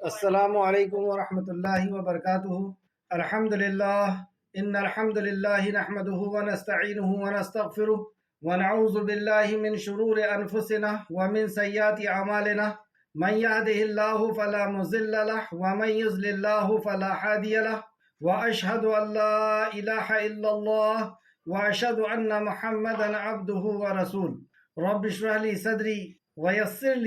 السلام علیکم ورحمۃ اللہ وبرکاتہ۔ الحمد للہ ان الحمد للہ نحمده ونستعینه ونستغفره ونعوذ باللہ من شرور انفسنا ومن سیئات اعمالنا من يهده الله فلا مضل له ومن يضلل الله فلا هادي له واشهد ان لا اله الا الله واشهد ان محمدا عبده ورسوله۔ رب اشرح لي صدري ويسر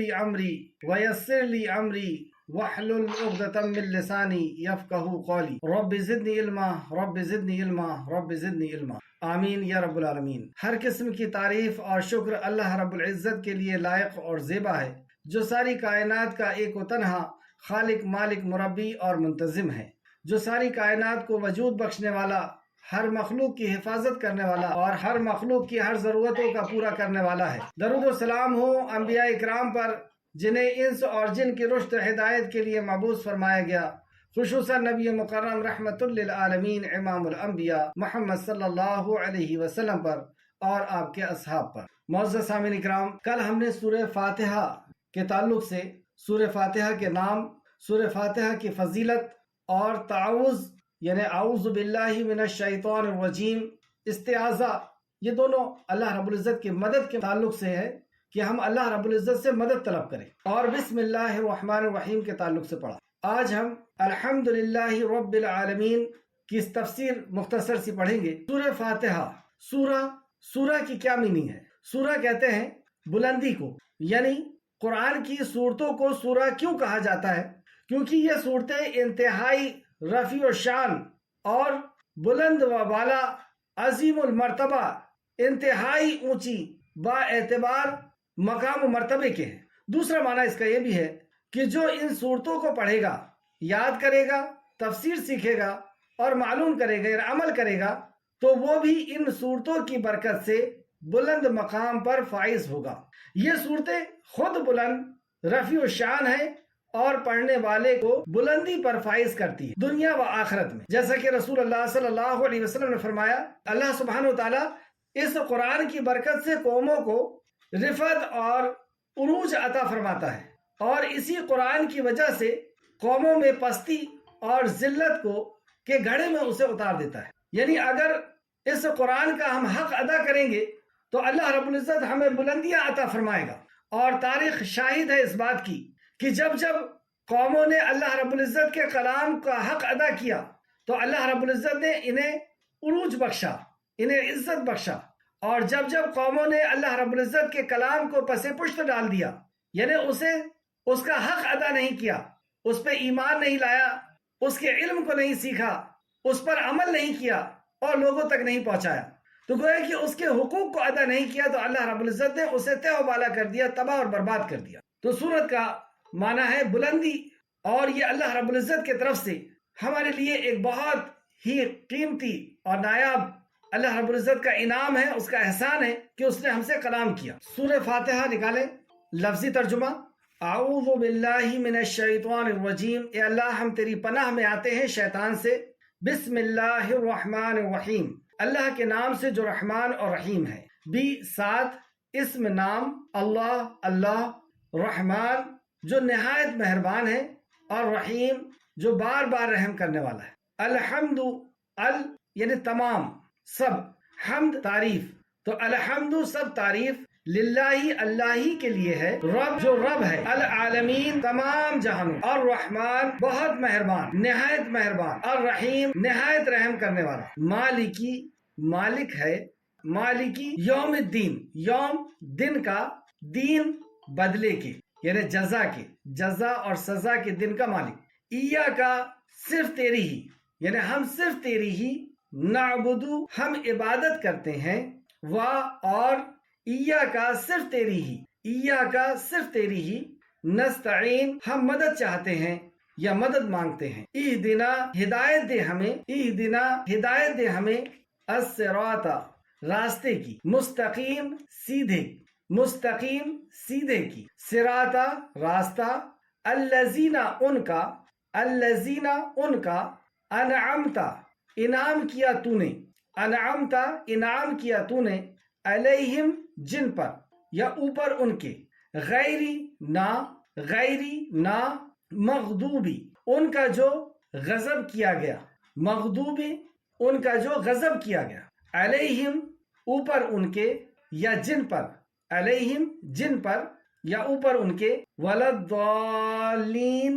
لي امري واحلل عقدة من لسانی یفقہوا قولی رب زدنی علما رب زدنی علما رب زدنی علما آمین یا رب العالمین۔ ہر قسم کی تعریف اور شکر اللہ رب العزت کے لیے لائق اور زیبا ہے، جو ساری کائنات کا ایک و تنہا خالق، مالک، مربی اور منتظم ہے، جو ساری کائنات کو وجود بخشنے والا، ہر مخلوق کی حفاظت کرنے والا اور ہر مخلوق کی ہر ضرورتوں کا پورا کرنے والا ہے۔ درود و سلام ہو انبیاء اکرام پر، جنہیں انس اور جن کی رشد و ہدایت کے لیے مبعوث فرمایا گیا، خصوصاً نبی مکرم رحمت للعالمین امام الانبیاء محمد صلی اللہ علیہ وسلم پر اور آپ کے اصحاب پر۔ معزز سامعین اکرام، کل ہم نے سورہ فاتحہ کے تعلق سے سورہ فاتحہ کے نام، سورہ فاتحہ کی فضیلت اور تعوذ یعنی اعوذ باللہ من الشیطان الرجیم، استعاذہ، یہ دونوں اللہ رب العزت کی مدد کے تعلق سے ہے کہ ہم اللہ رب العزت سے مدد طلب کریں، اور بسم اللہ الرحمن الرحیم کے تعلق سے پڑھا۔ آج ہم الحمدللہ رب العالمین کی تفسیر مختصر سی پڑھیں گے۔ سورہ فاتحہ، سورہ کی کیا میننگ ہے؟ سورہ کہتے ہیں بلندی کو، یعنی قرآن کی صورتوں کو سورہ کیوں کہا جاتا ہے؟ کیونکہ یہ صورتیں انتہائی رفیع الشان اور بلند و بالا، عظیم المرتبہ، انتہائی اونچی، با اعتبار مقام و مرتبے کے ہیں۔ دوسرا معنی اس کا یہ بھی ہے کہ جو ان صورتوں کو پڑھے گا، یاد کرے گا، تفسیر سیکھے گا اور معلوم کرے گا یا عمل کرے گا، تو وہ بھی ان صورتوں کی برکت سے بلند مقام پر فائز ہوگا۔ یہ صورتیں خود بلند، رفیع الشان ہیں اور پڑھنے والے کو بلندی پر فائز کرتی ہے دنیا و آخرت میں، جیسا کہ رسول اللہ صلی اللہ علیہ وسلم نے فرمایا، اللہ سبحانہ و تعالیٰ اس قرآن کی برکت سے قوموں کو رفعت اور عروج عطا فرماتا ہے، اور اسی قرآن کی وجہ سے قوموں میں پستی اور ذلت کو کے گھڑے میں اسے اتار دیتا ہے۔ یعنی اگر اس قرآن کا ہم حق ادا کریں گے تو اللہ رب العزت ہمیں بلندیاں عطا فرمائے گا، اور تاریخ شاہد ہے اس بات کی کہ جب قوموں نے اللہ رب العزت کے کلام کا حق ادا کیا تو اللہ رب العزت نے انہیں عروج بخشا، انہیں عزت بخشا، اور جب قوموں نے اللہ رب العزت کے کلام کو پس پشت ڈال دیا، یعنی اس کا حق ادا نہیں کیا، اس پہ ایمان نہیں لایا، اس کے علم کو نہیں سیکھا، اس پر عمل نہیں کیا اور لوگوں تک نہیں پہنچایا، تو گویا کہ اس کے حقوق کو ادا نہیں کیا، تو اللہ رب العزت نے اسے تہ و بالا کر دیا، تباہ اور برباد کر دیا۔ تو سورت کا معنی ہے بلندی، اور یہ اللہ رب العزت کی طرف سے ہمارے لیے ایک بہت ہی قیمتی اور نایاب اللہ رب العزت کا انعام ہے، اس کا احسان ہے کہ اس نے ہم سے کلام کیا۔ سورہ فاتحہ نکالیں، لفظی ترجمہ، اعوذ باللہ من الشیطان الرجیم، اے اللہ ہم تیری پناہ میں آتے ہیں شیطان سے، بسم اللہ الرحمن الرحیم، اللہ کے نام سے جو رحمان اور رحیم ہے، بھی ساتھ اسم نام اللہ، رحمان جو نہایت مہربان ہے، اور رحیم جو بار بار رحم کرنے والا ہے۔ الحمد یعنی تمام، سب، حمد تعریف، تو الحمد سب تعریف، للہ اللہ ہی کے لیے ہے، رب جو رب ہے، العالمین تمام جہانوں، اور رحمان بہت مہربان، نہایت مہربان، اور رحیم نہایت رحم کرنے والا، مالکی مالک ہے، مالکی یوم الدین، یوم دن کا، دین بدلے کے یعنی جزا کے، جزا اور سزا کے دن کا مالک، ایا کا صرف تیری ہی، یعنی ہم صرف تیری ہی، نعبدو ہم عبادت کرتے ہیں، اور ایا کا صرف تیری ہی، ایا کا صرف تیری ہی، نستعین ہم مدد چاہتے ہیں یا مدد مانگتے ہیں، اہدنا ہدایت دے ہمیں، اہدنا ہدایت دے ہمیں، الصراط راستے کی، مستقیم سیدھے کی، صراط راستہ، الذین ان کا، انعمتا انعام کیا تو نے، علیہم جن پر، یا اوپر ان کے، غیری نہ مغضوبی ان کا جو غضب کیا گیا، مغضوبی ان کا جو غضب کیا گیا، علیہم اوپر ان کے یا جن پر، علیہم جن پر یا اوپر ان کے، ولضالین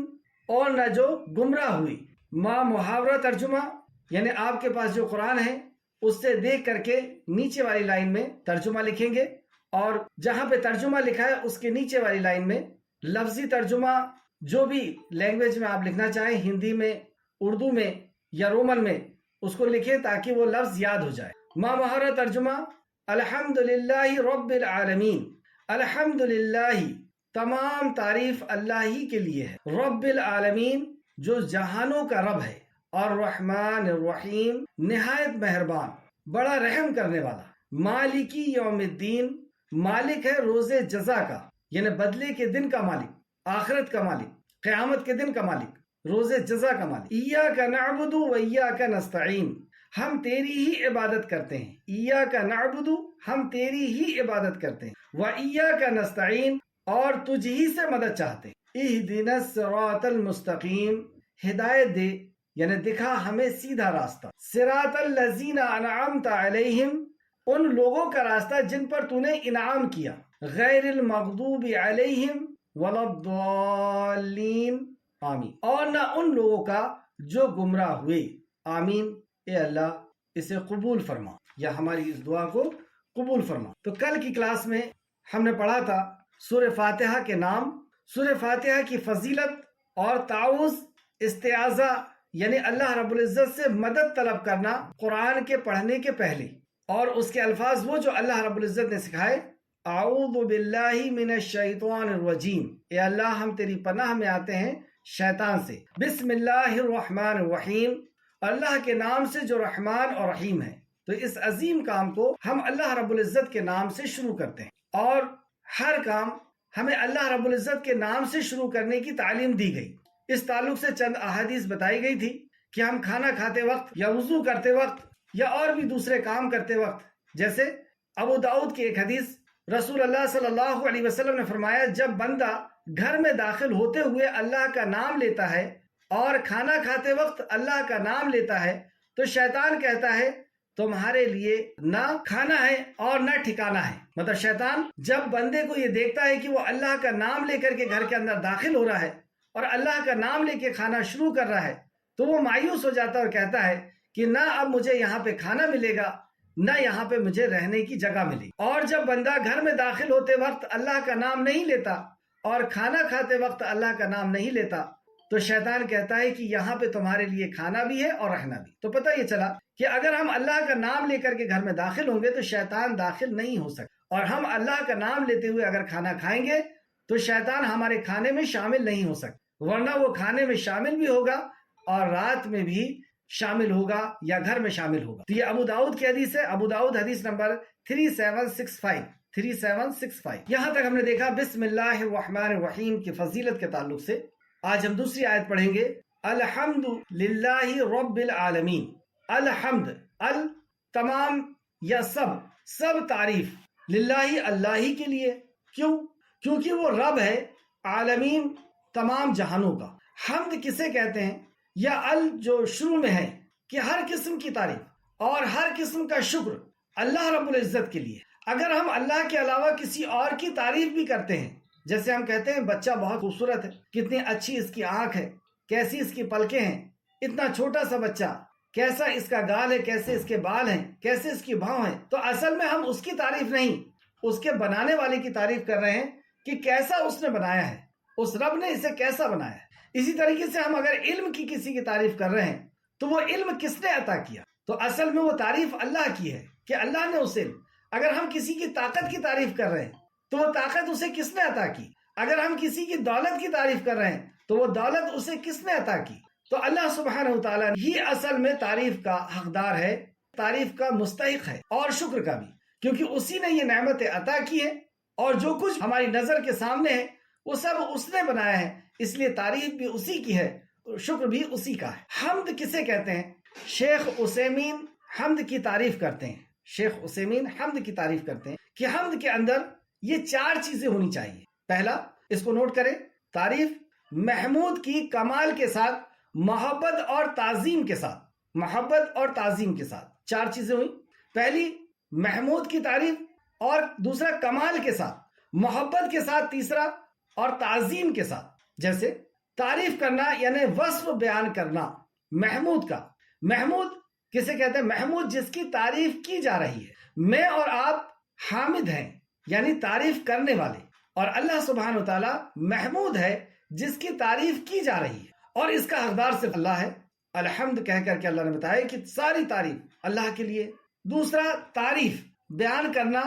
اور نہ جو گمراہ ہوئی۔ ماں محاورہ ترجمہ، یعنی آپ کے پاس جو قرآن ہے اس سے دیکھ کر کے نیچے والی لائن میں ترجمہ لکھیں گے، اور جہاں پہ ترجمہ لکھا ہے اس کے نیچے والی لائن میں لفظی ترجمہ جو بھی لینگویج میں آپ لکھنا چاہیں، ہندی میں، اردو میں یا رومن میں، اس کو لکھیں تاکہ وہ لفظ یاد ہو جائے۔ ماں محاورہ ترجمہ، الحمدللہ رب العالمین، الحمدللہ تمام تعریف اللہ ہی کے لیے ہے، رب العالمین جو جہانوں کا رب ہے، اور الرحمن الرحیم نہایت مہربان بڑا رحم کرنے والا، مالکی یوم الدین مالک ہے روز جزا کا، یعنی بدلے کے دن کا مالک، آخرت کا مالک، قیامت کے دن کا مالک، روز جزا کا مالک۔ ایاک نعبد و ایاک نستعین ہم تیری ہی عبادت کرتے ہیں، ایاک نعبد ہم تیری ہی عبادت کرتے ہیں، و ایاک نستعین اور تجھ ہی سے مدد چاہتے ہیں۔ اہدنا الصراط المستقیم ہدایت دے یعنی دکھا ہمیں سیدھا راستہ، صراط الذین انعمت علیہم ان لوگوں کا راستہ جن پر تو نے انعام کیا، غیر المغضوب علیہم ولا الضالین آمین، اور نہ ان لوگوں کا جو گمراہ ہوئے، آمین۔ اے اللہ اسے قبول فرما یا ہماری اس دعا کو قبول فرما۔ تو کل کی کلاس میں ہم نے پڑھا تھا سورہ فاتحہ کے نام، سورہ فاتحہ کی فضیلت اور تعوذ، استعاذہ یعنی اللہ رب العزت سے مدد طلب کرنا قرآن کے پڑھنے کے پہلے، اور اس کے الفاظ وہ جو اللہ رب العزت نے سکھائے، اعوذ باللہ من الشیطان الرجیم، اے اللہ ہم تیری پناہ میں آتے ہیں شیطان سے، بسم اللہ الرحمن الرحیم اللہ کے نام سے جو رحمان اور رحیم ہے۔ تو اس عظیم کام کو ہم اللہ رب العزت کے نام سے شروع کرتے ہیں، اور ہر کام ہمیں اللہ رب العزت کے نام سے شروع کرنے کی تعلیم دی گئی۔ اس تعلق سے چند احادیث بتائی گئی تھی کہ ہم کھانا کھاتے وقت یا وضو کرتے وقت یا اور بھی دوسرے کام کرتے وقت، جیسے ابو داؤد کی ایک حدیث، رسول اللہ صلی اللہ علیہ وسلم نے فرمایا جب بندہ گھر میں داخل ہوتے ہوئے اللہ کا نام لیتا ہے اور کھانا کھاتے وقت اللہ کا نام لیتا ہے تو شیطان کہتا ہے تمہارے لیے نہ کھانا ہے اور نہ ٹھکانا ہے۔ مطلب شیطان جب بندے کو یہ دیکھتا ہے کہ وہ اللہ کا نام لے کر کے گھر کے اندر داخل ہو رہا ہے اور اللہ کا نام لے کے کھانا شروع کر رہا ہے تو وہ مایوس ہو جاتا ہے اور کہتا ہے کہ نہ اب مجھے یہاں پہ کھانا ملے گا، نہ یہاں پہ مجھے رہنے کی جگہ ملے گی۔ اور جب بندہ گھر میں داخل ہوتے وقت اللہ کا نام نہیں لیتا اور کھانا کھاتے وقت اللہ کا نام نہیں لیتا تو شیطان کہتا ہے کہ یہاں پہ تمہارے لیے کھانا بھی ہے اور رہنا بھی۔ تو پتہ یہ چلا کہ اگر ہم اللہ کا نام لے کر کے گھر میں داخل ہوں گے تو شیطان داخل نہیں ہو سکتا، اور ہم اللہ کا نام لیتے ہوئے اگر کھانا کھائیں گے تو شیطان ہمارے کھانے میں شامل نہیں ہو سکتا، ورنہ وہ کھانے میں شامل بھی ہوگا اور رات میں بھی شامل ہوگا یا گھر میں شامل ہوگا۔ تو یہ ابو داؤد کی حدیث ہے، ابو داؤد حدیث نمبر 3765۔ یہاں تک ہم نے دیکھا بسم اللہ الرحمن الرحیم کی فضیلت کے تعلق سے۔ آج ہم دوسری آیت پڑھیں گے، الحمد للہ رب العالمین۔ الحمد تمام یا سب تعریف، للہ اللہ ہی کے لیے، کیوں؟ کیونکہ وہ رب ہے، عالمین تمام جہانوں کا۔ حمد کسے کہتے ہیں؟ یا جو شروع میں ہے کہ ہر قسم کی تعریف اور ہر قسم کا شکر اللہ رب العزت کے لیے۔ اگر ہم اللہ کے علاوہ کسی اور کی تعریف بھی کرتے ہیں، جیسے ہم کہتے ہیں بچہ بہت خوبصورت ہے، کتنی اچھی اس کی آنکھ ہے، کیسی اس کی پلکیں ہیں، اتنا چھوٹا سا بچہ، کیسا اس کا گال ہے، کیسے اس کے بال ہیں، کیسے اس کی بھاؤں ہیں، تو اصل میں ہم اس کی تعریف نہیں، اس کے بنانے والے کی تعریف کر رہے ہیں کہ کیسا اس نے بنایا ہے، اس رب نے اسے کیسا بنایا ہے۔ اسی طریقے سے ہم اگر علم کی کسی کی تعریف کر رہے ہیں تو وہ علم کس نے عطا کیا؟ تو اصل میں وہ تعریف اللہ کی ہے کہ اللہ نے اسے علم۔ اگر ہم کسی کی طاقت کی تعریف کر رہے ہیں تو وہ طاقت اسے کس نے عطا کی؟ اگر ہم کسی کی دولت کی تعریف کر رہے ہیں تو وہ دولت اسے کس نے عطا کی؟ تو اللہ سبحانہ وتعالیٰ ہی اصل میں تعریف کا حقدار ہے، تعریف کا مستحق ہے، اور شکر کا بھی، کیونکہ اسی نے یہ نعمتیں عطا کی ہے، اور جو کچھ ہماری نظر کے سامنے ہے وہ سب اس نے بنایا ہے، اس لیے تعریف بھی اسی کی ہے، شکر بھی اسی کا ہے۔ حمد کسے کہتے ہیں؟ شیخ عثیمین حمد کی تعریف کرتے ہیں، شیخ عثیمین حمد کی تعریف کرتے ہیں کہ حمد کے اندر یہ 4 چیزیں ہونی چاہیے۔ پہلا، اس کو نوٹ کریں، تعریف محمود کی کمال کے ساتھ، محبت اور تعظیم کے ساتھ، محبت اور تعظیم کے ساتھ 4 چیزیں ہوئی. پہلی محمود کی تعریف، اور دوسرا کمال کے ساتھ، محبت کے ساتھ تیسرا، اور تعظیم کے ساتھ. جیسے تعریف کرنا یعنی وصف بیان کرنا محمود کا. محمود کسے کہتے ہیں؟ محمود جس کی تعریف کی جا رہی ہے. میں اور آپ حامد ہیں یعنی تعریف کرنے والے، اور اللہ سبحانہ و تعالی محمود ہے جس کی تعریف کی جا رہی ہے، اور اس کا حقدار صرف اللہ ہے. الحمد کہہ کر کے اللہ نے بتایا کہ ساری تعریف اللہ کے لیے. دوسرا تعریف بیان کرنا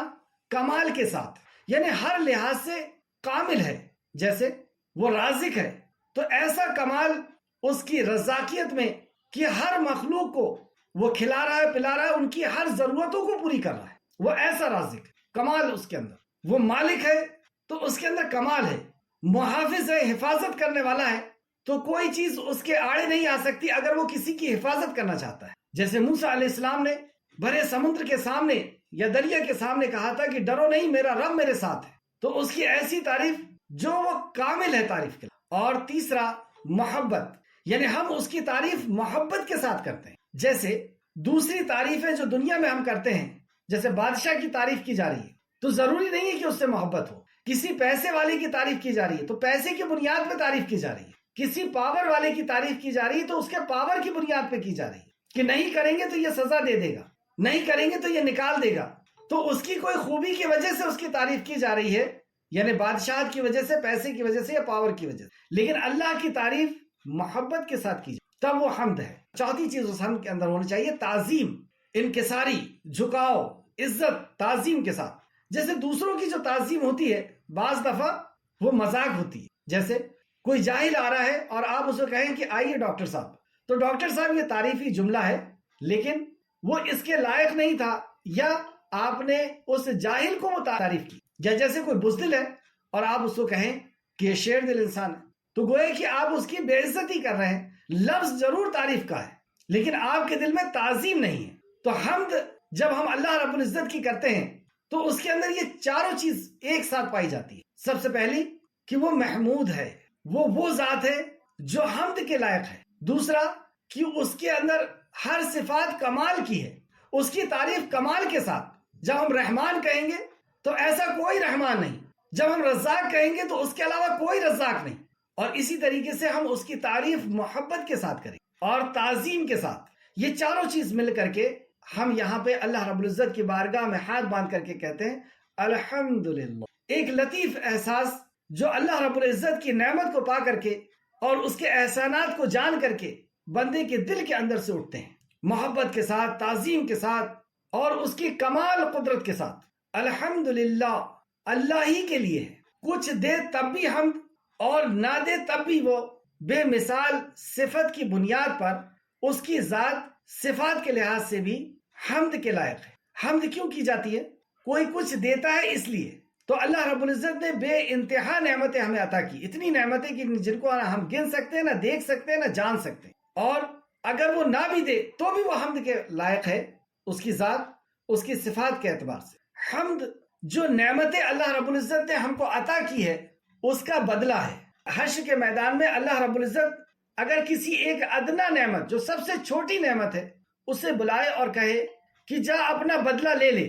کمال کے ساتھ، یعنی ہر لحاظ سے کامل ہے. جیسے وہ رازق ہے تو ایسا کمال اس کی رزاقیت میں کہ ہر مخلوق کو وہ کھلا رہا ہے، پلا رہا ہے، ان کی ہر ضرورتوں کو پوری کر رہا ہے. وہ ایسا رازق ہے، کمال اس کے اندر. وہ مالک ہے تو اس کے اندر کمال ہے. محافظ ہے، حفاظت کرنے والا ہے، تو کوئی چیز اس کے آڑے نہیں آ سکتی اگر وہ کسی کی حفاظت کرنا چاہتا ہے. جیسے موسیٰ علیہ السلام نے بھرے سمندر کے سامنے یا دریا کے سامنے کہا تھا کہ ڈرو نہیں، میرا رب میرے ساتھ ہے. تو اس کی ایسی تعریف جو وہ کامل ہے تعریف کے. اور تیسرا محبت، یعنی ہم اس کی تعریف محبت کے ساتھ کرتے ہیں. جیسے دوسری تعریفیں جو دنیا میں ہم کرتے ہیں، جیسے بادشاہ کی تعریف کی جا رہی ہے تو ضروری نہیں ہے کہ اس سے محبت ہو. کسی پیسے والے کی تعریف کی جا رہی ہے تو پیسے کی بنیاد پہ تعریف کی جا رہی ہے. کسی پاور والے کی تعریف کی جا رہی ہے تو اس کے پاور کی بنیاد پہ کی جا رہی ہے کہ نہیں کریں گے تو یہ سزا دے دے گا، نہیں کریں گے تو یہ نکال دے گا. تو اس کی کوئی خوبی کی وجہ سے اس کی تعریف کی جا رہی ہے، یعنی بادشاہت کی وجہ سے، پیسے کی وجہ سے یا پاور کی وجہ سے. لیکن اللہ کی تعریف محبت کے ساتھ کی جائے تب وہ حمد ہے. چوتھی چیز اس حمد کے اندر ہونی چاہیے تعظیم، انکساری، جھکاؤ، عزت، تعظیم کے ساتھ. جیسے دوسروں کی جو تعظیم ہوتی ہے بعض دفعہ وہ مذاق ہوتی ہے. جیسے کوئی جاہل آ رہا ہے اور آپ اسے کہیں کہ آئیے ڈاکٹر صاحب، تو ڈاکٹر صاحب یہ تعریفی جملہ ہے لیکن وہ اس کے لائق نہیں تھا، یا آپ نے اس جاہل کو وہ تعریف کی. یا جیسے کوئی بزدل ہے اور آپ اس کو کہیں کہ یہ شیر دل انسان ہے، تو گویا کہ آپ اس کی بے عزتی کر رہے ہیں. لفظ ضرور تعریف کا ہے لیکن آپ کے دل میں تعظیم نہیں ہے. تو حمد جب ہم اللہ رب العزت کی کرتے ہیں تو اس کے اندر یہ چاروں چیز ایک ساتھ پائی جاتی ہے. سب سے پہلی کہ وہ محمود ہے، وہ ذات ہے جو حمد کے لائق ہے. دوسرا کہ اس کے اندر ہر صفات کمال کی ہے، اس کی تعریف کمال کے ساتھ. جب ہم رحمان کہیں گے تو ایسا کوئی رحمان نہیں، جب ہم رزاق کہیں گے تو اس کے علاوہ کوئی رزاق نہیں. اور اسی طریقے سے ہم اس کی تعریف محبت کے ساتھ کریں اور تعظیم کے ساتھ. یہ چاروں چیز مل کر کے ہم یہاں پہ اللہ رب العزت کی بارگاہ میں ہاتھ باندھ کر کے کہتے ہیں الحمدللہ. ایک لطیف احساس جو اللہ رب العزت کی نعمت کو پا کر کے اور اس کے احسانات کو جان کر کے بندے کے دل کے اندر سے اٹھتے ہیں، محبت کے ساتھ، تعظیم کے ساتھ اور اس کی کمال قدرت کے ساتھ. الحمدللہ اللہ ہی کے لیے ہے. کچھ دے تب بھی حمد اور نہ دے تب بھی وہ بے مثال صفت کی بنیاد پر اس کی ذات صفات کے لحاظ سے بھی حمد کے لائق ہے. حمد کیوں کی جاتی ہے؟ کوئی کچھ دیتا ہے اس لیے. تو اللہ رب العزت نے بے انتہا نعمتیں ہمیں عطا کی، اتنی نعمتیں کہ جن کو نہ ہم گن سکتے ہیں، نہ دیکھ سکتے ہیں، نہ جان سکتے ہیں. اور اگر وہ نہ بھی دے تو بھی وہ حمد کے لائق ہے، اس کی ذات، اس کی صفات کے اعتبار سے. حمد جو نعمتیں اللہ رب العزت نے ہم کو عطا کی ہے اس کا بدلہ ہے. حشر کے میدان میں اللہ رب العزت اگر کسی ایک ادنا نعمت جو سب سے چھوٹی نعمت ہے اسے بلائے اور کہے کہ جا اپنا بدلہ لے لے،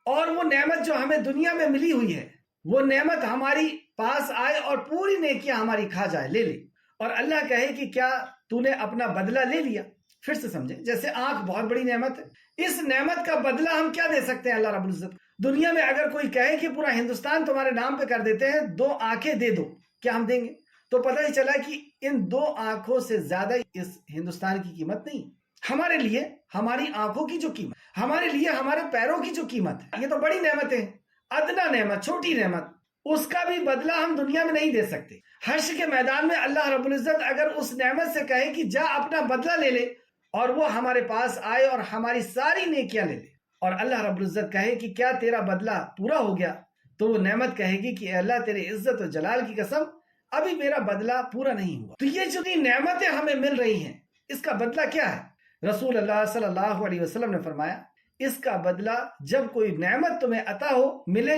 اور وہ نعمت جو ہمیں دنیا میں ملی ہوئی ہے وہ نعمت ہماری پاس آئے اور پوری نیکیاں ہماری کھا جائے، لے لے، اور اللہ کہے کہ کیا تو نے اپنا بدلہ لے لیا. پھر سے سمجھیں، جیسے آنکھ بہت بڑی نعمت ہے، اس نعمت کا بدلہ ہم کیا دے سکتے ہیں اللہ رب العزت؟ دنیا میں اگر کوئی کہے کہ پورا ہندوستان تمہارے نام پہ کر دیتے ہیں، 2 آنکھیں دے دو، کیا ہم دیں گے؟ تو پتہ ہی چلا کہ ان 2 آنکھوں سے زیادہ اس ہندوستان کی قیمت نہیں. ہمارے لیے ہماری آنکھوں کی جو قیمت، ہمارے لیے ہمارے پیروں کی جو قیمت ہے، یہ تو بڑی نعمتیں ہیں. ادنا نعمت، چھوٹی نعمت، اس کا بھی بدلہ ہم دنیا میں نہیں دے سکتے. حشر کے میدان میں اللہ رب العزت اگر اس نعمت سے کہے کہ جا اپنا بدلہ لے لے، اور وہ ہمارے پاس آئے اور ہماری ساری نیکیاں لے لے، اور اللہ رب العزت کہے کہ کیا تیرا بدلہ پورا ہو گیا، تو وہ نعمت کہے گی کہ اے اللہ تیرے عزت و جلال کی قسم ابھی میرا بدلہ پورا نہیں ہوا. تو یہ جو نعمتیں ہمیں مل رہی ہیں اس کا بدلہ کیا ہے؟ رسول اللہ صلی اللہ علیہ وسلم نے فرمایا اس کا بدلہ جب کوئی نعمت تمہیں عطا ہو، ملے،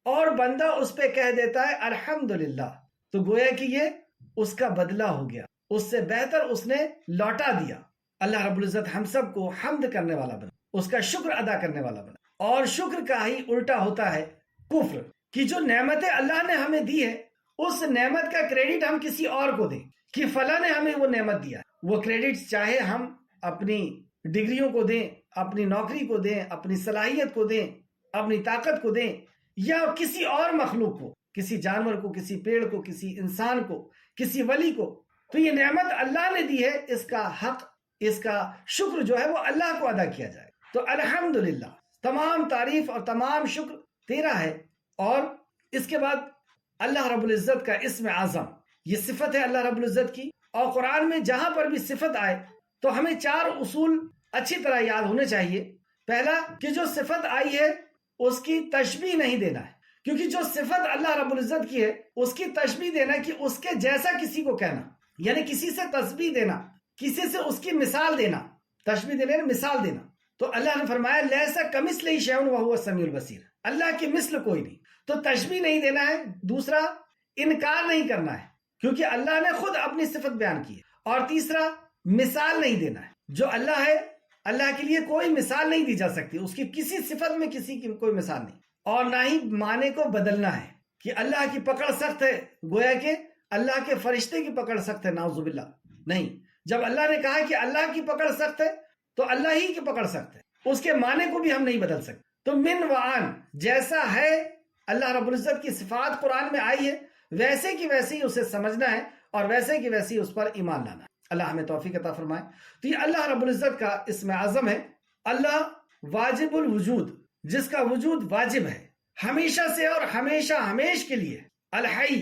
اور بندہ اس پہ کہہ دیتا ہے الحمدللہ، تو گویا کہ یہ اس کا بدلہ ہو گیا، اس سے بہتر اس نے لوٹا دیا۔ اللہ رب العزت ہم سب کو حمد کرنے والا بنا، اس کا شکر ادا کرنے والا بنا۔ اور شکر کا ہی الٹا ہوتا ہے کفر، کہ جو نعمتیں اللہ نے ہمیں دی ہے اس نعمت کا کریڈٹ ہم کسی اور کو دیں کہ فلاں نے ہمیں وہ نعمت دیا۔ وہ کریڈٹ چاہے ہم اپنی ڈگریوں کو دیں، اپنی نوکری کو دیں، اپنی صلاحیت کو دیں، اپنی طاقت کو دیں، یا کسی اور مخلوق کو، کسی جانور کو، کسی پیڑ کو، کسی انسان کو، کسی ولی کو، تو یہ نعمت اللہ نے دی ہے، اس کا حق، اس کا شکر جو ہے وہ اللہ کو ادا کیا جائے۔ تو الحمدللہ، تمام تعریف اور تمام شکر تیرا ہے۔ اور اس کے بعد اللہ رب العزت کا اسم اعظم، یہ صفت ہے اللہ رب العزت کی۔ اور قرآن میں جہاں پر بھی صفت آئے تو ہمیں 4 اصول اچھی طرح یاد ہونے چاہیے۔ پہلا، کہ جو صفت آئی ہے اس کی تشبیہ نہیں دینا ہے، کیونکہ جو صفت اللہ رب العزت کی ہے اس کی تشبیہ دینا کہ اس کے جیسا کسی کو کہنا، یعنی کسی سے تشبیہ دینا، کسی سے اس کی مثال دینا، تشبیہ دینا مثال دینا۔ تو اللہ نے فرمایا لیسا کمثلہ شیء وہو السمیع البصیر، اللہ کی مثل کوئی نہیں، تو تشبیہ نہیں دینا ہے۔ دوسرا، انکار نہیں کرنا ہے کیونکہ اللہ نے خود اپنی صفت بیان کی ہے۔ اور تیسرا، مثال نہیں دینا ہے، جو اللہ ہے اللہ کے لیے کوئی مثال نہیں دی جا سکتی، اس کی کسی صفت میں کسی کی کوئی مثال نہیں۔ اور نہ ہی معنی کو بدلنا ہے کہ اللہ کی پکڑ سخت ہے، گویا کہ اللہ کے فرشتے کی پکڑ سخت ہے، نعوذ باللہ، نہیں۔ جب اللہ نے کہا کہ اللہ کی پکڑ سخت ہے تو اللہ ہی کی پکڑ سخت ہے، اس کے معنی کو بھی ہم نہیں بدل سکتے۔ تو من وعن، جیسا ہے اللہ رب العزت کی صفات قرآن میں آئی ہے ویسے کی ویسے ہی اسے سمجھنا ہے اور ویسے کی ویسے ہی اس پر ایمان لانا ہے۔ اللہ ہمیں توفیق عطا فرمائے۔ تو یہ اللہ رب العزت کا اسم اعظم ہے، اللہ واجب الوجود، جس کا وجود واجب ہے ہمیشہ سے اور ہمیشہ ہمیش کے لیے۔ الحی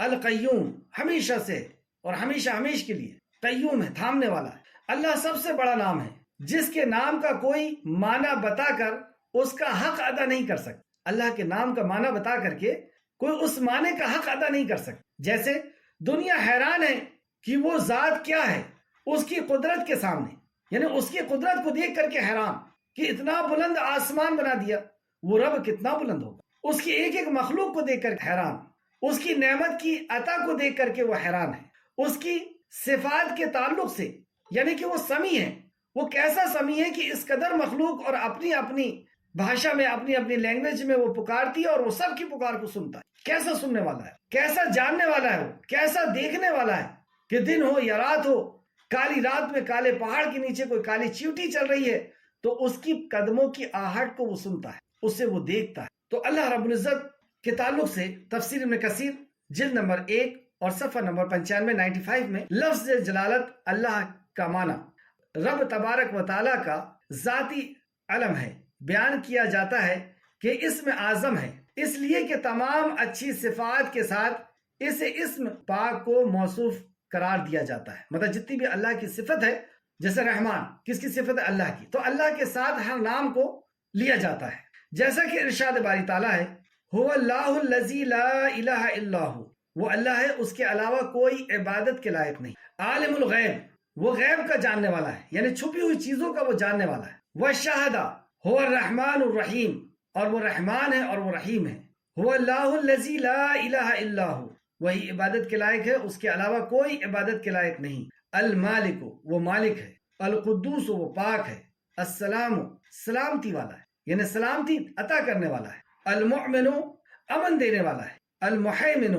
القیوم، ہمیشہ سے اور ہمیشہ ہمیش کے لیے قیوم ہے، تھامنے والا ہے۔ اللہ سب سے بڑا نام ہے جس کے نام کا کوئی معنی بتا کر اس کا حق ادا نہیں کر سکتا۔ اللہ کے نام کا معنی بتا کر کے کوئی اس معنی کا حق ادا نہیں کر سکتا۔ جیسے دنیا حیران ہے کہ وہ ذات کیا ہے اس کی قدرت کے سامنے، یعنی اس کی قدرت کو دیکھ کر کے حیران کہ اتنا بلند آسمان بنا دیا، وہ رب کتنا بلند ہوگا۔ اس کی ایک ایک مخلوق کو دیکھ کر حیران، اس کی نعمت کی عطا کو دیکھ کر کے وہ حیران ہے، اس کی صفات کے تعلق سے، یعنی کہ وہ سمیع ہے۔ وہ کیسا سمیع ہے کہ اس قدر مخلوق اور اپنی اپنی بھاشا میں، اپنی اپنی لینگویج میں وہ پکارتی ہے اور وہ سب کی پکار کو سنتا ہے۔ کیسا سننے والا ہے، کیسا جاننے والا ہے، وہ کیسا دیکھنے والا ہے کہ دن ہو یا رات ہو، کالی رات میں کالے پہاڑ کے نیچے کوئی کالی چیوٹی چل رہی ہے تو اس کی قدموں کی آہٹ کو وہ سنتا ہے، اسے وہ دیکھتا ہے۔ تو اللہ رب العزت کے تعلق سے تفسیر ابن کثیر جلد نمبر 1 اور صفحہ نمبر 95 میں لفظ جلالت اللہ کا معنی رب تبارک و تعالیٰ کا ذاتی علم ہے، بیان کیا جاتا ہے کہ اسم اعظم ہے، اس لیے کہ تمام اچھی صفات کے ساتھ اسے اسم پاک کو موصوف قرار دیا جاتا ہے۔ مطلب جتنی بھی اللہ کی صفت ہے، جیسے رحمان کس کی صفت ہے؟ اللہ کی، تو اللہ کے ساتھ ہر نام کو لیا جاتا ہے۔ جیسا کہ ارشاد باری تعالیٰ ہے، هو اللہ الذی لا الہ الا هو، وہ اللہ ہے، اس کے علاوہ کوئی عبادت کے لائق نہیں۔ عالم الغیب، وہ غیب کا جاننے والا ہے، یعنی چھپی ہوئی چیزوں کا وہ جاننے والا ہے۔ والشہادہ، هو الرحمن الرحیم، اور وہ رحمان ہے اور وہ رحیم ہے۔ هو اللہ الذی لا الہ الا هو، وہی عبادت کے لائق ہے، اس کے علاوہ کوئی عبادت کے لائق نہیں۔ المالک، وہ مالک ہے۔ القدوس، وہ پاک ہے۔ السلام، سلامتی والا ہے، یعنی سلامتی عطا کرنے والا ہے۔ المؤمن، امن دینے والا ہے۔ المحیمن،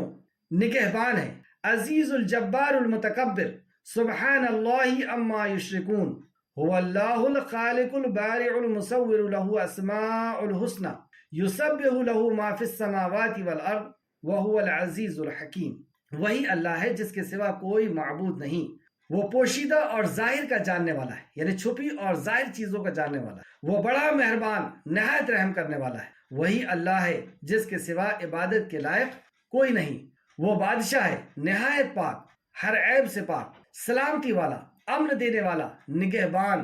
نگہبان ہے۔ عزیز الجبار المتکبر، سبحان اللہ عما یشرکون۔ هو اللہ الخالق البارع المصور، له اسماء الحسنى یسبح له ما فی السماوات والارض وهو العزیز الحکیم۔ وہی اللہ ہے جس کے سوا کوئی معبود نہیں، وہ پوشیدہ اور ظاہر کا جاننے والا ہے، یعنی چھپی اور ظاہر چیزوں کا جاننے والا ہے۔ وہ بڑا مہربان، نہایت رحم کرنے والا ہے۔ وہی اللہ ہے جس کے سوا عبادت کے لائق کوئی نہیں۔ وہ بادشاہ ہے، نہایت پاک، ہر عیب سے پاک، سلامتی والا، امن دینے والا، نگہبان،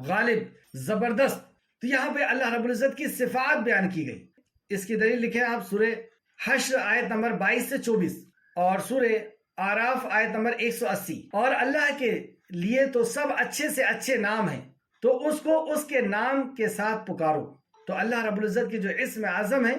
غالب، زبردست۔ تو یہاں پہ اللہ رب العزت کی صفات بیان کی گئی۔ اس کی دلیل لکھیں آپ سورہ حشر آیت نمبر 22 سے 24 اور سورہ آراف آیت نمبر 180۔ اور اللہ کے لیے تو سب اچھے سے اچھے نام ہیں، تو اس کو اس کے نام کے ساتھ پکارو۔ تو اللہ رب العزت کی جو اسم اعظم ہے،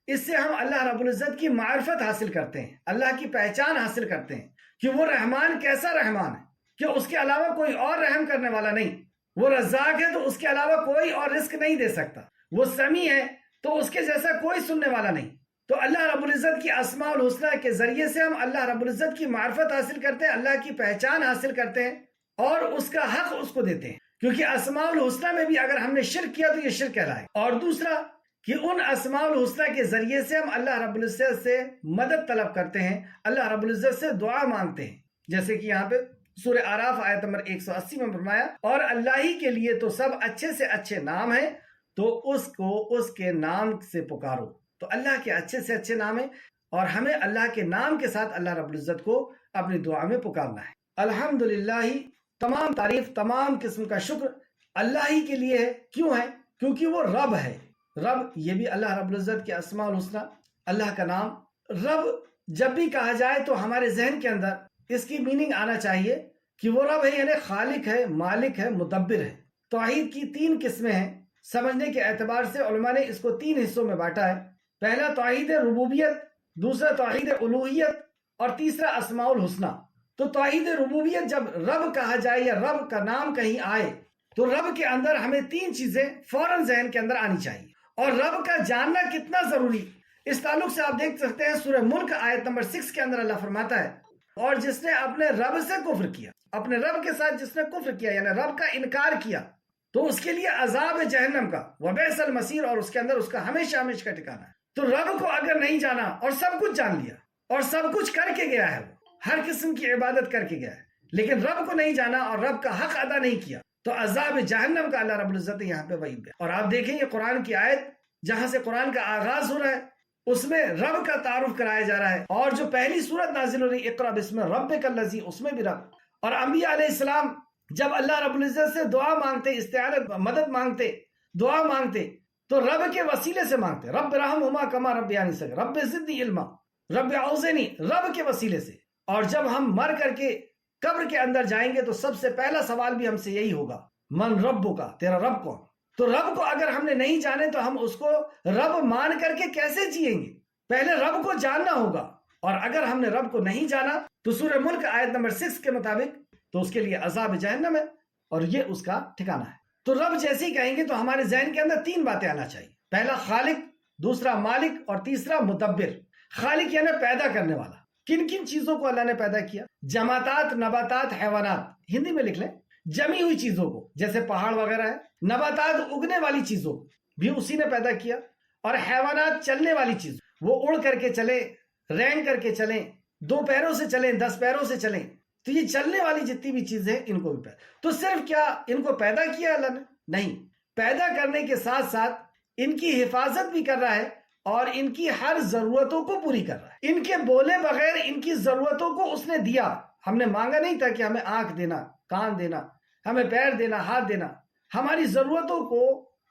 اس سے ہم اللہ رب العزت کی معرفت حاصل کرتے ہیں، اللہ کی پہچان حاصل کرتے ہیں، کہ وہ رحمان کیسا رحمان ہے کہ اس کے علاوہ کوئی اور رحم کرنے والا نہیں. وہ رزاق ہے تو اس کے علاوہ کوئی اور رزق نہیں دے سکتا. وہ سمیع ہے تو اس کے جیسا کوئی سننے والا نہیں. تو اللہ رب العزت کی اسماء الحسنی کے ذریعے سے ہم اللہ رب العزت کی معرفت حاصل کرتے ہیں، اللہ کی پہچان حاصل کرتے ہیں اور اس کا حق اس کو دیتے ہیں. کیونکہ اسماء الحسنی میں بھی اگر ہم نے شرک کیا تو یہ شرک کہلائے. اور دوسرا کہ ان اسماء الحسنی کے ذریعے سے ہم اللہ رب العزت سے مدد طلب کرتے ہیں، اللہ رب العزت سے دعا مانگتے ہیں. جیسے کہ یہاں پہ سورہ اعراف آیت نمبر 180 میں فرمایا، اور اللہ ہی کے لیے تو سب اچھے سے اچھے نام ہیں تو اس کو اس کے نام سے پکارو. تو اللہ کے اچھے سے اچھے نام ہیں اور ہمیں اللہ کے نام کے ساتھ اللہ رب العزت کو اپنی دعا میں پکارنا ہے. الحمدللہ، تمام تعریف، تمام قسم کا شکر اللہ ہی کے لیے ہے. کیوں ہے؟ کیونکہ وہ رب ہے. رب یہ بھی اللہ رب العزت کے اسماء الحسنی، اللہ کا نام. رب جب بھی کہا جائے تو ہمارے ذہن کے اندر اس کی میننگ آنا چاہیے کہ وہ رب ہے، یعنی خالق ہے، مالک ہے، مدبر ہے. توحید کی 3 قسمیں ہیں. سمجھنے کے اعتبار سے علماء نے اس کو 3 حصوں میں بانٹا ہے. پہلا توحید ربوبیت، دوسرا توحید الوہیت اور تیسرا اسماء الحسنی. تو توحید ربوبیت جب رب کہا جائے یا رب کا نام کہیں آئے تو رب کے اندر ہمیں 3 چیزیں فوراً ذہن کے اندر آنی چاہیے. اور رب کا جاننا کتنا ضروری، اس تعلق سے آپ دیکھ سکتے ہیں سورہ ملک آیت نمبر 6 کے اندر اللہ فرماتا ہے، اور جس نے اپنے رب سے کفر کیا، اپنے رب کے ساتھ جس نے کفر کیا یعنی رب کا انکار کیا، تو اس کے لیے عذاب جہنم کا وبئس المصیر، اور اس کے اندر اس کا ہمیشہ ہمیشہ کا ٹھکانہ ہے. تو رب کو اگر نہیں جانا اور سب کچھ جان لیا اور سب کچھ کر کے گیا ہے، وہ ہر قسم کی عبادت کر کے گیا ہے، لیکن رب کو نہیں جانا اور رب کا حق ادا نہیں کیا، تو عذاب جہنم کا اللہ رب العزت یہاں پہ وعید دیا. اور آپ دیکھیں یہ قرآن کی آیت جہاں سے قرآن کا آغاز ہو رہا ہے اس میں رب کا تعارف کرایا جا رہا ہے. اور جو پہلی سورت نازل ہو رہی اقرا بسم ربک الذی، اس میں بھی رب. اور انبیاء علیہ السلام جب اللہ رب العزت سے دعا مانگتے، استعانت مدد مانگتے، دعا مانگتے تو رب کے وسیلے سے مانگتے. رب رحمہما کما ربیانی صغیرا، رب زدنی علما، رب اوزنی، رب کے وسیلے سے. اور جب ہم مر کر کے قبر کے اندر جائیں گے تو سب سے پہلا سوال بھی ہم سے یہی ہوگا، من ربک، تیرا رب کون؟ تو رب کو اگر ہم نے نہیں جانے تو ہم اس کو رب مان کر کے کیسے جئیں گے؟ پہلے رب کو جاننا ہوگا. اور اگر ہم نے رب کو نہیں جانا تو سورہ ملک آیت نمبر 6 کے مطابق تو اس کے لیے عذاب جہنم ہے اور یہ اس کا ٹھکانہ ہے. تو رب جیسے ہی کہیں گے تو ہمارے ذہن کے اندر 3 باتیں آنا چاہیے. پہلا خالق، دوسرا مالک اور تیسرا مدبر. خالق یعنی پیدا کرنے والا. کن کن چیزوں کو اللہ نے پیدا کیا؟ جمادات، نباتات، حیوانات. ہندی میں لکھ لیں، جمی ہوئی چیزوں کو، جیسے پہاڑ وغیرہ ہے. نباتات اگنے والی چیزوں بھی اسی نے پیدا کیا. اور حیوانات چلنے والی چیز، وہ اڑ کر کے چلیں، رینگ کر کے چلیں، 2 پیروں سے چلیں، 10 پیروں سے چلیں. تو یہ چلنے والی جتنی بھی چیزیں ہیں ان کو بھی پیدا. تو صرف کیا ان کو پیدا کیا اللہ نے؟ نہیں، پیدا کرنے کے ساتھ ساتھ ان کی حفاظت بھی کر رہا ہے اور ان کی ہر ضرورتوں کو پوری کر رہا ہے. ان کے بولے بغیر ان کی ضرورتوں کو اس نے دیا. ہم نے مانگا نہیں تھا کہ ہمیں آنکھ دینا، کان دینا، ہمیں پیر دینا، ہاتھ دینا. ہماری ضرورتوں کو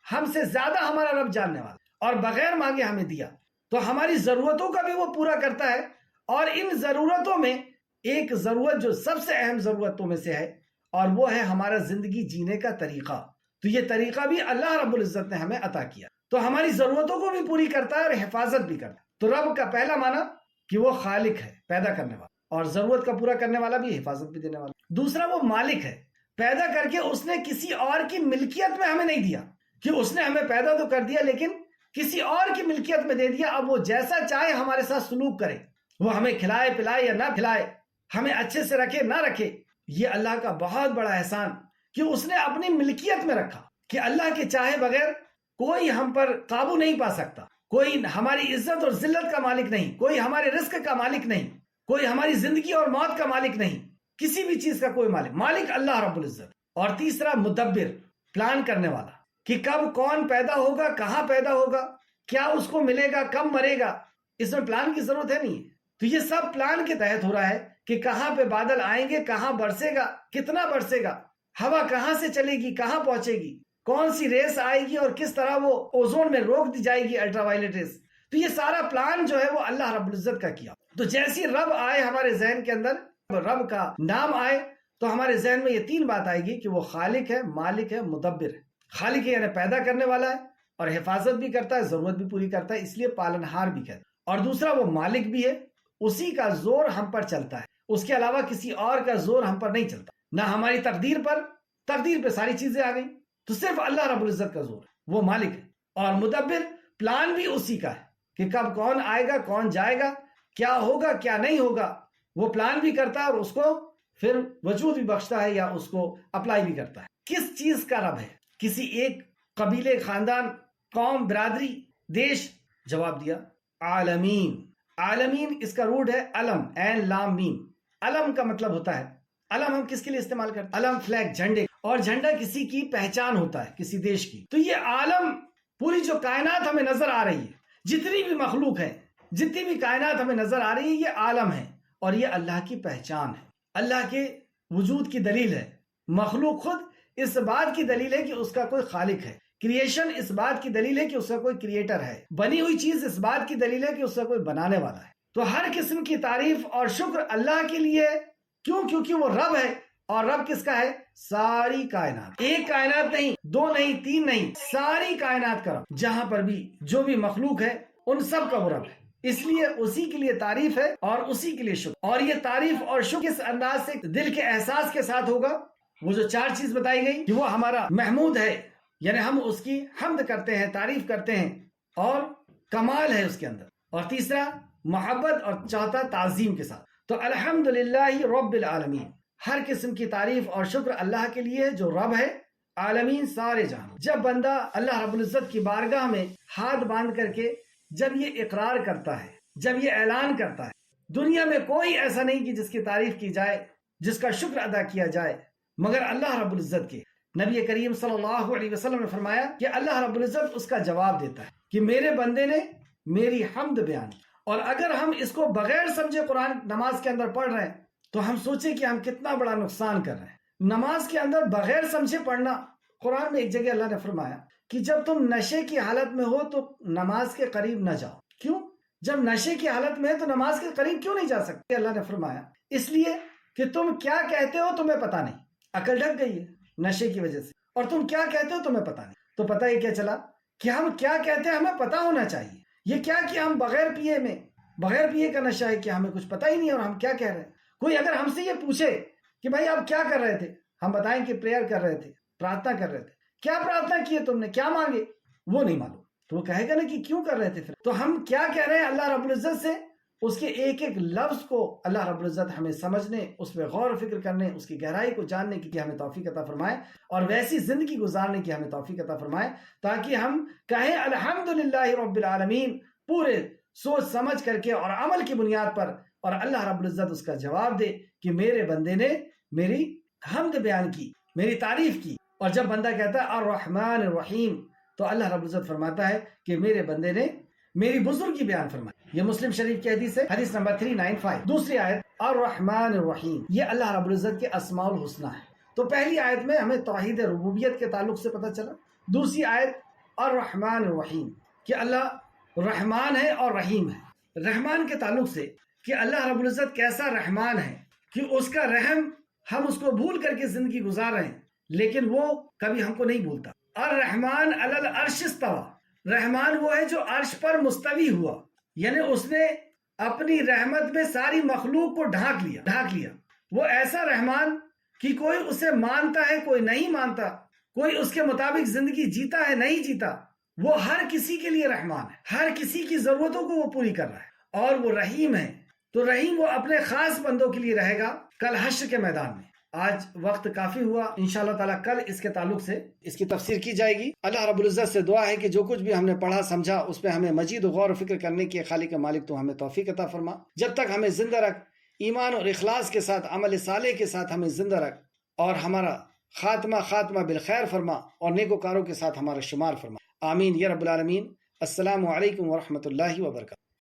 ہم سے زیادہ ہمارا رب جاننے والا، اور بغیر مانگے ہمیں دیا. تو ہماری ضرورتوں کا بھی وہ پورا کرتا ہے. اور ان ضرورتوں میں ایک ضرورت جو سب سے اہم ضرورتوں میں سے ہے، اور وہ ہے ہمارا زندگی جینے کا طریقہ. تو یہ طریقہ بھی اللہ رب العزت نے ہمیں عطا کیا. تو ہماری ضرورتوں کو بھی پوری کرتا ہے اور حفاظت بھی کرتا ہے. تو رب کا پہلا معنی کہ وہ خالق ہے، پیدا کرنے والا، اور ضرورت کا پورا کرنے والا بھی، حفاظت بھی دینے والا. دوسرا وہ مالک ہے، پیدا کر کے اس نے کسی اور کی ملکیت میں ہمیں نہیں دیا کہ اس نے ہمیں پیدا تو کر دیا لیکن کسی اور کی ملکیت میں دے دیا. اب وہ جیسا چاہے ہمارے ساتھ سلوک کرے، وہ ہمیں کھلائے پلائے یا نہ کھلائے، ہمیں اچھے سے رکھے نہ رکھے. یہ اللہ کا بہت بڑا احسان کہ اس نے اپنی ملکیت میں رکھا کہ اللہ کے چاہے بغیر کوئی ہم پر قابو نہیں پا سکتا. کوئی ہماری عزت اور ذلت کا مالک نہیں، کوئی ہمارے رزق کا مالک نہیں، کوئی ہماری زندگی اور موت کا مالک نہیں، کسی بھی چیز کا کوئی مالک اللہ رب العزت. اور تیسرا مدبر، پلان کرنے والا کہ کب کون پیدا ہوگا، کہاں پیدا ہوگا، کیا اس کو ملے گا، کب مرے گا. اس میں پلان کی ضرورت ہے نہیں. تو یہ سب پلان کے تحت ہو رہا ہے کہ کہاں پہ بادل آئیں گے، کہاں برسے گا، کتنا برسے گا، ہوا کہاں سے چلے گی، کہاں پہنچے گی، کون سی ریس آئے گی اور کس طرح وہ اوزون میں روک دی جائے گی، الٹرا وائلٹ ریس. تو یہ سارا پلان جو ہے وہ اللہ رب العزت کا کیا. تو جیسی رب آئے ہمارے ذہن کے اندر، رب کا نام آئے تو ہمارے ذہن میں یہ 3 بات آئے گی کہ وہ خالق ہے، مالک ہے، مدبر ہے. خالق یعنی پیدا کرنے والا ہے اور حفاظت بھی کرتا ہے، ضرورت بھی پوری کرتا ہے، اس لیے پالنہار بھی کہتا ہے. اور دوسرا وہ مالک بھی ہے، اسی کا زور ہم پر چلتا ہے، اس کے علاوہ کسی اور کا زور ہم پر نہیں چلتا، نہ ہماری تقدیر پر، تقدیر پہ ساری چیزیں آ گئیں، تو صرف اللہ رب العزت کا زور ہے، وہ مالک ہے اور مدبر، پلان بھی اسی کا ہے کہ کب کون آئے گا، کون جائے گا، کیا ہوگا کیا نہیں ہوگا، وہ پلان بھی کرتا ہے اور اس کو پھر وجود بھی بخشتا ہے یا اس کو اپلائی بھی کرتا ہے۔ کس چیز کا رب ہے؟ کسی ایک قبیلے، خاندان، قوم، برادری، دیش؟ جواب دیا عالمین۔ عالمین اس کا روٹ ہے علم، عین لام میم۔ علم کا مطلب ہوتا ہے، علم ہم کس کے لیے استعمال کرتے ہیں؟ علم فلیگ، جھنڈے، اور جھنڈا کسی کی پہچان ہوتا ہے، کسی دیش کی۔ تو یہ عالم، پوری جو کائنات ہمیں نظر آ رہی ہے، جتنی بھی مخلوق ہے، جتنی بھی کائنات ہمیں نظر آ رہی ہے، یہ عالم ہے اور یہ اللہ کی پہچان ہے، اللہ کے وجود کی دلیل ہے۔ مخلوق خود اس بات کی دلیل ہے کہ اس کا کوئی خالق ہے، کریشن اس بات کی دلیل ہے کہ اس کا کوئی کریٹر ہے، بنی ہوئی چیز اس بات کی دلیل ہے کہ اس کا کوئی بنانے والا ہے۔ تو ہر قسم کی تعریف اور شکر اللہ کے لیے، کیوں؟ کیونکہ وہ رب ہے، اور رب کس کا ہے؟ ساری کائنات، ایک کائنات نہیں، دو نہیں، تین نہیں، ساری کائنات کا رب، جہاں پر بھی جو بھی مخلوق ہے ان سب کا وہ رب ہے، اس لیے اسی کے لیے تعریف ہے اور اسی کے لیے شکر۔ اور یہ تعریف اور شکر اس انداز سے دل کے احساس کے ساتھ ہوگا، وہ جو چار چیز بتائی گئی کہ وہ ہمارا محمود ہے، یعنی ہم اس کی حمد کرتے ہیں، تعریف کرتے ہیں اور کمال ہے اس کے اندر، اور تیسرا محبت، اور چوتھا تعظیم کے ساتھ۔ تو الحمدللہ رب العالمین، ہر قسم کی تعریف اور شکر اللہ کے لیے جو رب ہے، عالمین، سارے جہاں۔ جب بندہ اللہ رب العزت کی بارگاہ میں ہاتھ باندھ کر کے جب یہ اقرار کرتا ہے، جب یہ اعلان کرتا ہے، دنیا میں کوئی ایسا نہیں کہ جس کی تعریف کی جائے، جس کا شکر ادا کیا جائے مگر اللہ رب العزت کے۔ نبی کریم صلی اللہ علیہ وسلم نے فرمایا کہ اللہ رب العزت اس کا جواب دیتا ہے کہ میرے بندے نے میری حمد بیان کی۔ اور اگر ہم اس کو بغیر سمجھے قرآن نماز کے اندر پڑھ رہے ہیں تو ہم سوچیں کہ ہم کتنا بڑا نقصان کر رہے ہیں۔ نماز کے اندر بغیر سمجھے پڑھنا، قرآن میں ایک جگہ اللہ نے فرمایا کہ جب تم نشے کی حالت میں ہو تو نماز کے قریب نہ جاؤ۔ کیوں؟ جب نشے کی حالت میں ہے تو نماز کے قریب کیوں نہیں جا سکتے؟ اللہ نے فرمایا اس لیے کہ تم کیا کہتے ہو تمہیں پتا نہیں، عقل ڈھک گئی ہے نشے کی وجہ سے، اور تم کیا کہتے ہو تمہیں پتا نہیں۔ تو پتہ یہ کیا چلا کہ ہم کیا کہتے ہیں ہمیں پتا ہونا چاہیے۔ یہ کیا کہ ہم بغیر پیے کا نشہ ہے کہ ہمیں کچھ پتا ہی نہیں اور ہم کیا کہہ رہے ہیں۔ کوئی اگر ہم سے یہ پوچھے کہ بھائی آپ کیا کر رہے تھے، ہم بتائیں کہ پریئر کر رہے تھے، پرارتھنا کر رہے تھے۔ کیا پرارتھنا کی ہے تم نے، کیا مانگے؟ وہ نہیں معلوم، تو وہ کہے گا نا کہ کیوں کر رہے تھے پھر۔ تو ہم کیا کہہ رہے ہیں اللہ رب العزت سے، اس کے ایک ایک لفظ کو اللہ رب العزت ہمیں سمجھنے، اس پہ غور و فکر کرنے، اس کی گہرائی کو جاننے کی ہمیں توفیق عطا فرمائے، اور ویسی زندگی گزارنے کی ہمیں توفیق عطا فرمائے تاکہ ہم کہیں الحمدللہ رب العالمین پورے سوچ سمجھ کر کے اور عمل کی بنیاد پر، اور اللہ رب العزت اس کا جواب دے کہ میرے بندے نے میری حمد بیان کی، میری تعریف کی۔ اور جب بندہ کہتا ہے الرحمن الرحیم تو اللہ رب العزت فرماتا ہے کہ میرے بندے نے میری بزرگی بیان فرمائی۔ یہ مسلم شریف کی حدیث ہے، حدیث نمبر 395۔ دوسری آیت الرحمن الرحیم، یہ اللہ رب العزت کے اسماء الحسنی ہے۔ تو پہلی آیت میں ہمیں توحید ربوبیت کے تعلق سے پتہ چلا، دوسری آیت الرحمن الرحیم کہ اللہ رحمان ہے اور رحیم ہے۔ رحمان کے تعلق سے کہ اللہ رب العزت کیسا رحمان ہے کہ اس کا رحم ہم اس کو بھول کر کے زندگی گزار رہے ہیں، لیکن وہ کبھی ہم کو نہیں بھولتا۔ الرحمن علی العرش استوى، رحمان وہ ہے جو عرش پر مستوی ہوا، یعنی اس نے اپنی رحمت میں ساری مخلوق کو ڈھانک لیا۔ وہ ایسا رحمان کہ کوئی اسے مانتا ہے، کوئی نہیں مانتا، کوئی اس کے مطابق زندگی جیتا ہے، نہیں جیتا، وہ ہر کسی کے لیے رحمان ہے، ہر کسی کی ضرورتوں کو وہ پوری کر رہا ہے، اور وہ رحیم ہے۔ تو رحیم وہ اپنے خاص بندوں کے لیے رہے گا کل حشر کے میدان میں۔ آج وقت کافی ہوا، انشاءاللہ تعالیٰ کل اس کے تعلق سے اس کی تفسیر کی جائے گی۔ اللہ رب العزت سے دعا ہے کہ جو کچھ بھی ہم نے پڑھا سمجھا اس پہ ہمیں مزید غور و فکر کرنے کی خالق مالک تو ہمیں توفیق عطا فرما۔ جب تک ہمیں زندہ رکھ، ایمان اور اخلاص کے ساتھ، عمل صالح کے ساتھ ہمیں زندہ رکھ، اور ہمارا خاتمہ بالخیر فرما، اور نیکوکاروں کے ساتھ ہمارا شمار فرما۔ آمین یا رب العالمین۔ السلام علیکم ورحمۃ اللہ وبرکاتہ۔